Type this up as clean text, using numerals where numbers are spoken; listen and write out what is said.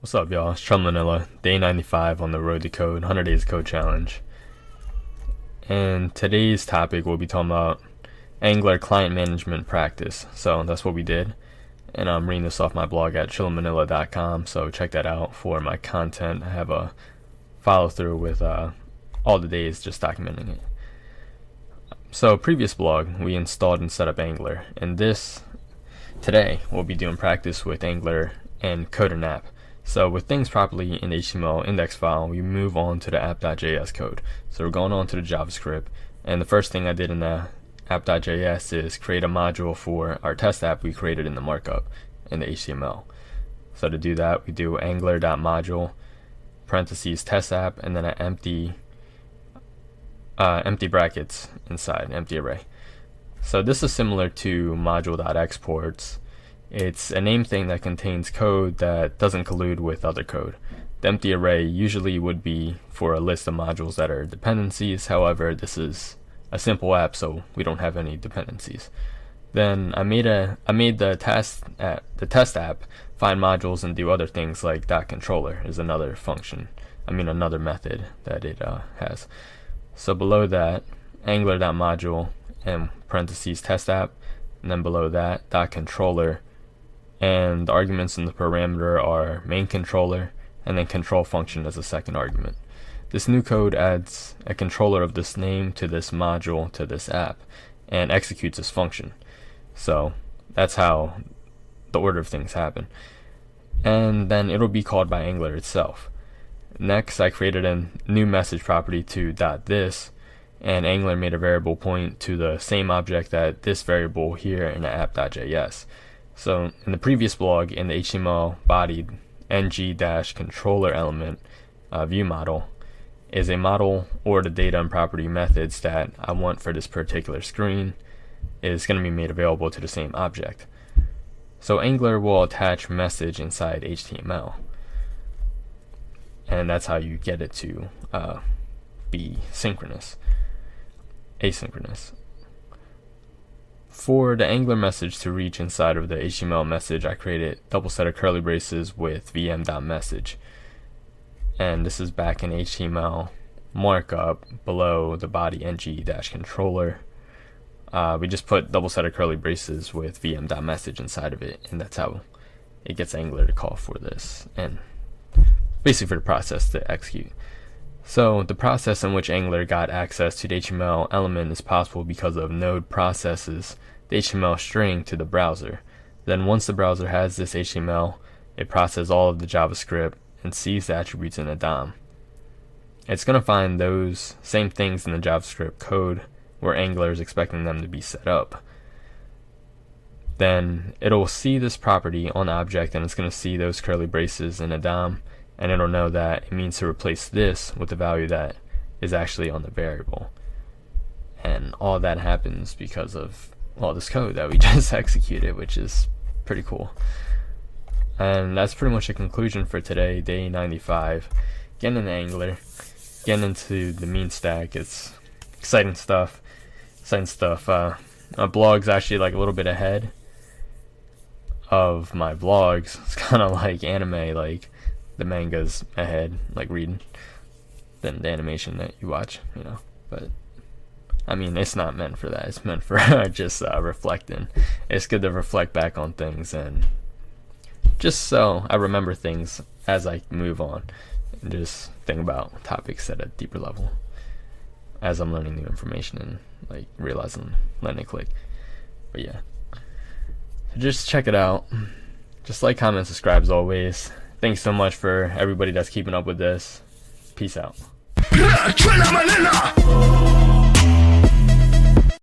What's up, y'all? It's Chum Manila, day 95 on the Road to Code, 100 Days Code Challenge. And today's topic, we'll be talking about Angular client management practice. So that's what we did. And I'm reading this off my blog at chillmanila.com, so check that out for my content. I have a follow through with all the days just documenting it. So previous blog, we installed and set up Angular. And today, we'll be doing practice with Angular and code an app. So with things properly in the HTML index file, we move on to the app.js code. So we're going on to the JavaScript, and the first thing I did in the app.js is create a module for our test app we created in the markup in the HTML. So to do that, we do angular.module parentheses test app and then an empty brackets inside, empty array. So this is similar to module.exports. It's a name thing that contains code that doesn't collude with other code. The empty array usually would be for a list of modules that are dependencies. However, this is a simple app, so we don't have any dependencies. Then I made the test app find modules and do other things like .controller is another function. Another method that it has. So below that, angular.module and parentheses test app, and then below that, .controller. And the arguments in the parameter are main controller and then control function as a second argument. This new code adds a controller of this name to this module to this app and executes this function. So that's how the order of things happen. And then it'll be called by Angular itself. Next, I created a new message property to .this, and Angular made a variable point to the same object that this variable here in the app.js. So in the previous blog, in the HTML bodied ng-controller element view model is a model or the data and property methods that I want for this particular screen is going to be made available to the same object. So Angular will attach message inside HTML, and that's how you get it to be asynchronous. For the Angular message to reach inside of the HTML message, I created a double set of curly braces with vm.message. And this is back in HTML markup below the body ng-controller. We just put double set of curly braces with vm.message inside of it, and that's how it gets Angular to call for this, and basically for the process to execute. So the process in which Angular got access to the HTML element is possible because of Node processes the HTML string to the browser. Then once the browser has this HTML, it processes all of the JavaScript and sees the attributes in the DOM. It's going to find those same things in the JavaScript code where Angular is expecting them to be set up. Then it'll see this property on the object, and it's going to see those curly braces in the DOM, and it'll know that it means to replace this with the value that is actually on the variable. And all that happens because of all this code that we just executed, which is pretty cool. And that's pretty much the conclusion for today, day 95. Getting into Angular, getting into the mean stack. It's exciting stuff. My blog's actually like a little bit ahead of my vlogs. It's kind of like anime, like the manga's ahead, like reading, than the animation that you watch, But it's not meant for that. It's meant for just reflecting. It's good to reflect back on things, and just so I remember things as I move on, and just think about topics at a deeper level as I'm learning new information and like realizing, letting it click. But yeah, just check it out. Just like, comment, subscribe as always. Thanks so much for everybody that's keeping up with this. Peace out.